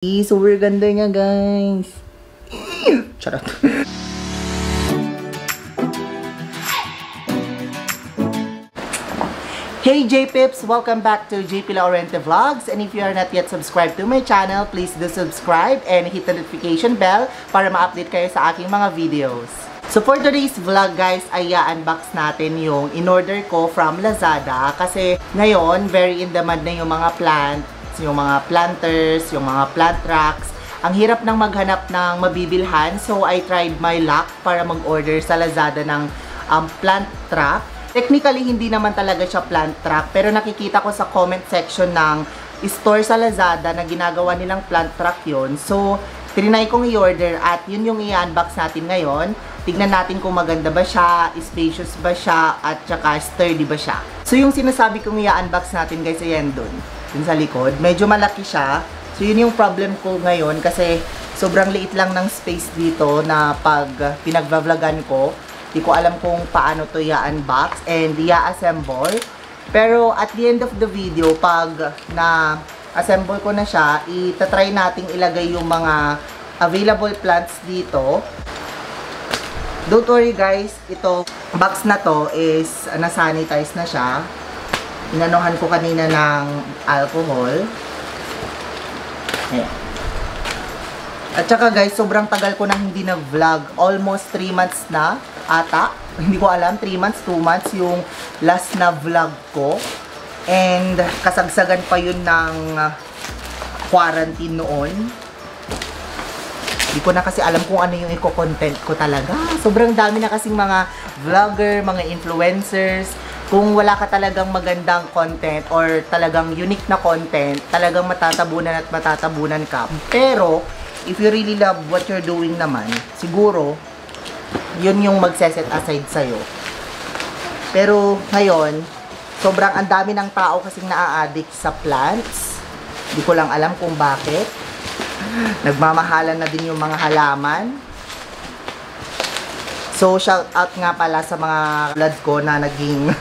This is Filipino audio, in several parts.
Super ganda niya, guys. Charot. Hey J-Pips! Welcome back to JP Laurente Vlogs. And if you are not yet subscribed to my channel, please do subscribe and hit the notification bell para ma-update kayo sa aking mga videos. So for today's vlog, guys, ay unbox natin yung in-order ko from Lazada. Kasi ngayon, very in demand na yung mga plants, yung mga planters, yung mga plant racks. Ang hirap nang maghanap ng mabibilhan, so I tried my luck para mag-order sa Lazada ng plant rack. Technically, hindi naman talaga siya plant rack, pero nakikita ko sa comment section ng store sa Lazada na ginagawa nilang plant rack yon. So, trinay kong i-order at yun yung i-unbox natin ngayon. Tignan natin kung maganda ba siya, spacious ba siya, at saka sturdy ba siya. So, yung sinasabi kong i-unbox natin, guys, ayan dun sa likod. Medyo malaki siya. So, yun yung problem ko ngayon kasi sobrang liit lang ng space dito na pag pinag-vlogan ko, di ko alam kung paano to i-unbox and i-assemble. Pero at the end of the video, pag na-assemble ko na siya, itatry nating ilagay yung mga available plants dito. Don't worry guys, ito box na to is na-sanitize na siya. Inanuhan ko kanina ng alcohol. Ayan. At saka guys, sobrang tagal ko nang hindi nag-vlog. Almost 3 months na ata. Hindi ko alam, 3 months, 2 months yung last na vlog ko. And kasagsagan pa yun ng quarantine noon. Hindi ko na kasi alam kung ano yung i-content ko talaga. Sobrang dami na kasing mga vlogger, mga influencers. Kung wala ka talagang magandang content or talagang unique na content, talagang matatabunan at matatabunan ka. Pero, if you really love what you're doing naman, siguro, yun yung magse-set aside sa'yo. Pero, ngayon, sobrang ang dami ng tao kasing naa-addict sa plants. Hindi ko lang alam kung bakit. Nagmamahalan na din yung mga halaman. So, shout out nga pala sa mga blood ko na naging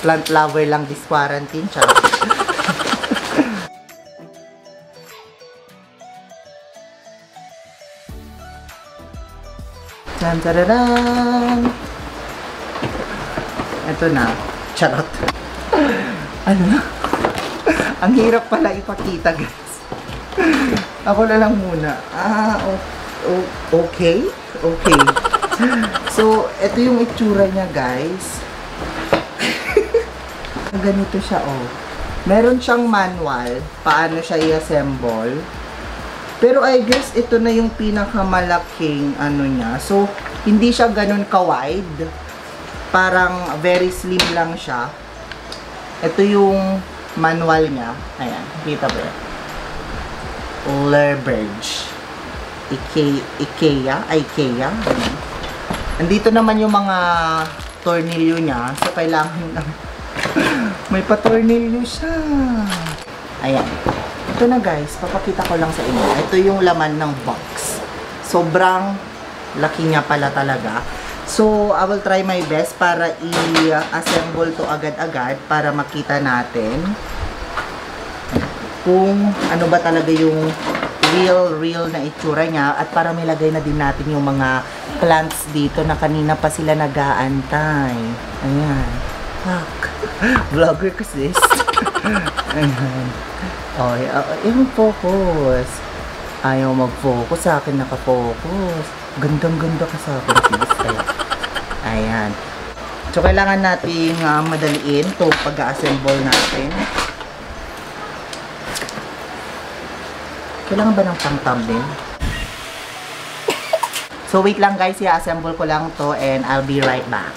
plant lover lang this quarantine. Charot. Tantararan! Ito na. Charot. Ano na? Ang hirap pala ipakita, guys. Ako na lang muna. Okay? Okay. So, ito yung itsura niya, guys. Ganito siya, oh. Meron siyang manual paano siya i-assemble. Pero I guess ito na yung pinakamalaking ano niya. So, hindi siya ganun ka-wide. Parang very slim lang siya. Ito yung manual niya. Ayan, kita ba yan? Leverage. IKEA. Andito naman yung mga tornilyo niya. So, kailangan may patornilyo siya. Ayan. Ito na guys. Papakita ko lang sa inyo. Ito yung laman ng box. Sobrang laki niya pala talaga. So, I will try my best para i-assemble to agad-agad para makita natin kung ano ba talaga yung real na itsura niya at para milagay na din natin yung mga plants dito na kanina pa sila nag-aantay. Ayan. Fuck. Vlogger kasi sis. Ayan. Oh, yung focus. Ayaw mag-focus. Sa akin naka-focus. Gandang-ganda ka sa akin sis. Ayan. So, kailangan nating madaliin to pag-assemble natin. Kailangan ba ng pang-thumbnail? So, wait lang guys. I-assemble ko lang to and I'll be right back.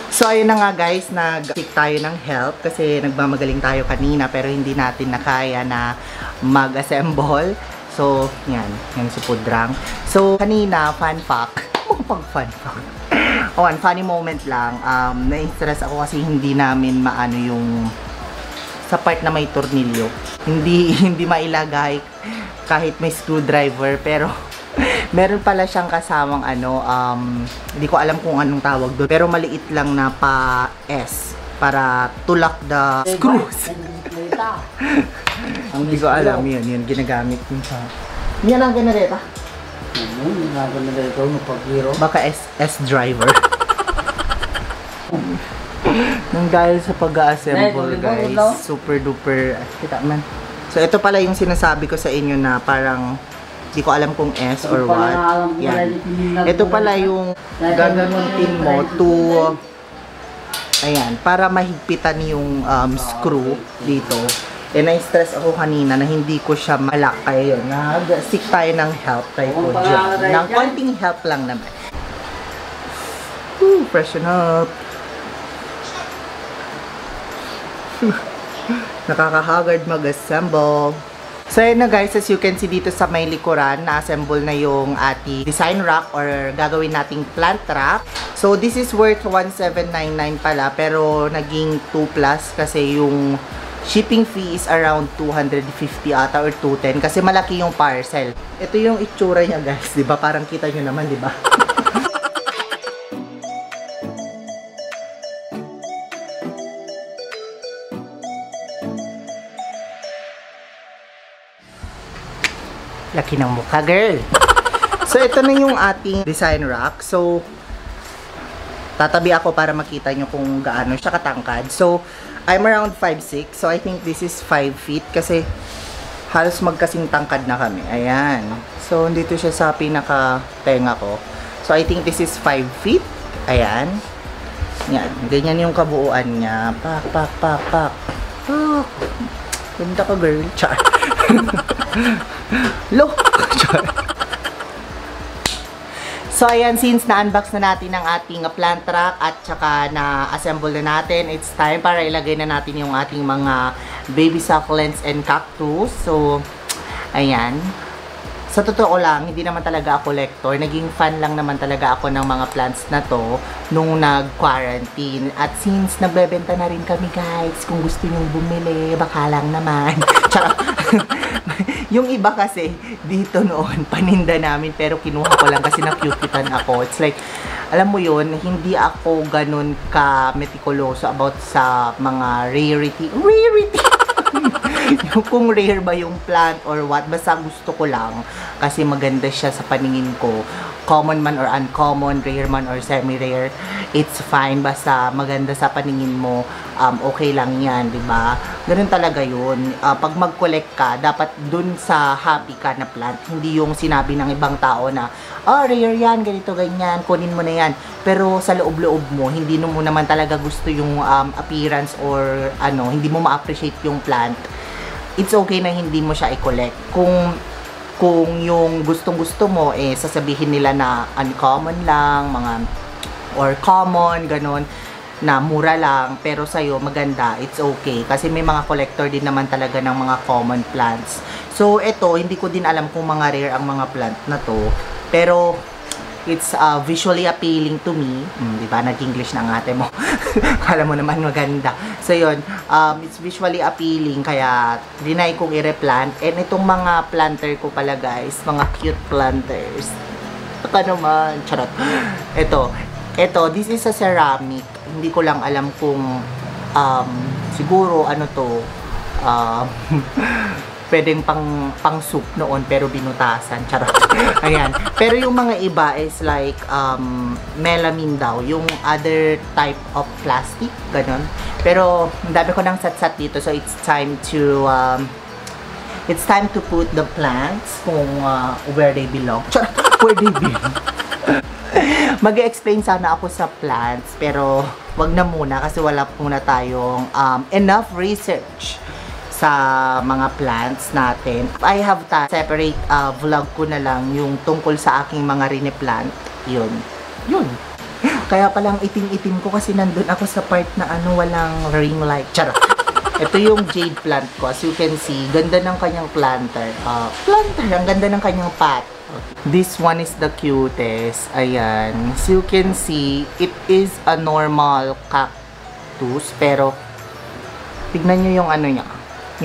So, ayun na nga guys. Nag-seek tayo ng help kasi nagmamagaling tayo kanina pero hindi natin nakaya na mag-assemble. So, yan si Pudrang. So, kanina, fun fact. Funny moment lang. Na-stress ako kasi hindi namin maano yung sa part na may tornilyo. Hindi mailagay kahit may screwdriver. Pero, Meron pala siyang kasamang ano, hindi ko alam kung anong tawag doon. Pero maliit lang na pa S para tulak the screws. Hindi ko alam yun ginagamit yun sa... Yan ang genereta? Baka S driver. Nang dahil sa pag-assemble guys, super duper, kita man. So ito pala yung sinasabi ko sa inyo na parang di ko alam kung S or what. Yan. Ito pala yung gaganutin mo to, ayan, para mahigpitan yung screw dito. Na-stress ako kanina na hindi ko siya malak, kaya yun, nag-seek tayo ng help tayo po dyan. Ng konting help lang naman. Freshen up. Nakaka-haggard mag-assemble. So yun na guys, as you can see dito sa may likuran, na-assemble na yung ating design rack or gagawin nating plant rack. So this is worth 1,799 pala, pero naging 2 plus kasi yung shipping fee is around 250 ata or 210 kasi malaki yung parcel. Ito yung itsura niya guys, 'di ba? Parang kita nyo naman, 'di ba? Laki ng mukha, girl. So ito na yung ating design rack. So tatabi ako para makita nyo kung gaano siya katangkad. So I'm around 5'6", so I think this is 5 feet kasi halos magkasing tangkad na kami. Ayan. So, dito siya sa pinaka-tenga ko. So, I think this is 5 feet. Ayan. Yan. Ganyan yung kabuuan niya. Pak, pak, pak, pak. Oh. Ganda ka, girl. Char. Look. Char. So, ayan, since na-unbox na natin ang ating plant rack at saka na-assemble na natin, it's time para ilagay na natin yung ating mga baby succulents and cactus. So, ayan. Sa totoo lang, hindi naman talaga ako collector. Naging fan lang naman talaga ako ng mga plants na to nung nag-quarantine. At since nagbebenta na rin kami guys, kung gusto nyong bumili, baka lang naman. Charot. Yung iba kasi, dito noon, paninda namin, pero kinuha ko lang kasi na-cupitan ako. It's like, alam mo yun, hindi ako ganun ka-meticuloso about sa mga rarity. Kung rare ba yung plant or what, basta gusto ko lang kasi maganda siya sa paningin ko. Common man or uncommon, rare man or semi-rare, it's fine. Basta maganda sa paningin mo, okay lang yan, di ba? Ganun talaga yun. Pag mag-collect ka, dapat dun sa happy ka na plant. Hindi yung sinabi ng ibang tao na, oh, rare yan, ganito, ganyan, kunin mo na yan. Pero sa loob-loob mo, hindi mo naman talaga gusto yung appearance or ano, hindi mo ma-appreciate yung plant. It's okay na hindi mo siya i-collect. Kung yung gustong-gusto mo, sasabihin nila na uncommon lang, mga or common, ganun, na mura lang, pero sa'yo maganda, it's okay. Kasi may mga collector din naman talaga ng mga common plants. So, ito, hindi ko din alam kung mga rare ang mga plant na to, pero it's visually appealing to me. Diba? Nag-English na ang ate mo. Kala mo naman maganda. So, yun. It's visually appealing. Kaya, dinay kong i-replant. And itong mga planter ko pala, guys. Mga cute planters. Baka naman. Charot. Ito. This is a ceramic. Hindi ko lang alam kung siguro, ano to, pwedeng pang soup noon pero binutasan. Charot. Ayan. Pero yung mga iba is like melamine daw. Yung other type of plastic. Ganon. Pero ang dami ko nang sat-sat dito. So it's time to put the plants kung where they belong. Charot. Where they belong. Mag-explain sana ako sa plants pero wag na muna kasi wala muna tayong enough research sa mga plants natin. I have to separate vlog ko na lang yung tungkol sa aking mga rineplant. Yun. Kaya palang itim-itim ko kasi nandun ako sa part na walang ring light. Charot. Ito yung jade plant ko. As you can see, ganda ng kanyang planter. Ang ganda ng kanyang pot. This one is the cutest. Ayan. As you can see, it is a normal cactus. Pero, tignan nyo yung ano niya.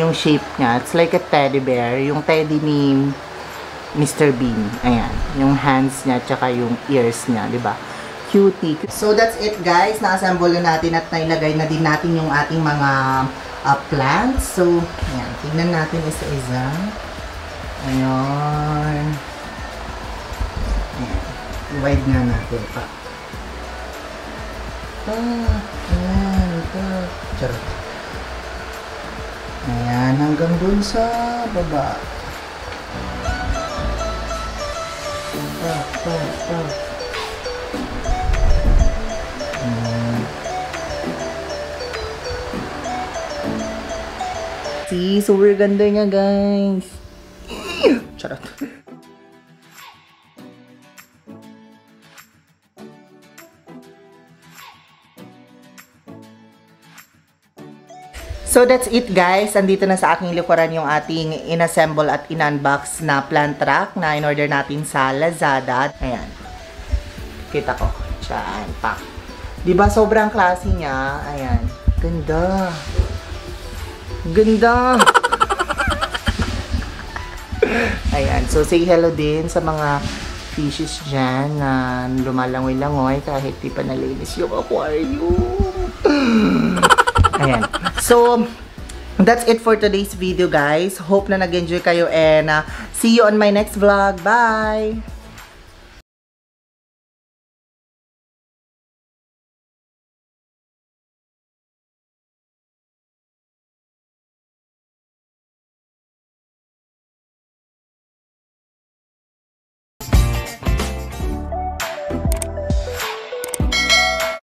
Yung shape niya. It's like a teddy bear. Yung teddy ni Mr. Bean. Ayan. Yung hands niya, tsaka yung ears niya, di ba? Cutie. So, that's it, guys. Na-assemble na natin at nailagay na din natin yung ating mga plants. So, ayan. Tignan natin isa-isa. Ayan. Ayan. Wide nga natin pa. Ayan. Ito. Charot. Ayan. Hanggang dun sa baba. See, super ganda niya, guys. Charot. So that's it, guys. Andito na sa aking likuran yung ating inassemble at in-unbox na plant rack na in-order natin sa Lazada. Ayan. Kita ko. Diyan. Pak. Diba sobrang classy niya? Ayan. Ganda. Ganda. Ayan. So say hello din sa mga fishes dyan na lumalangoy-langoy kahit di pa nalinis yung aquarium. Ayan. So, that's it for today's video, guys. Hope na nag-enjoy kayo and see you on my next vlog. Bye!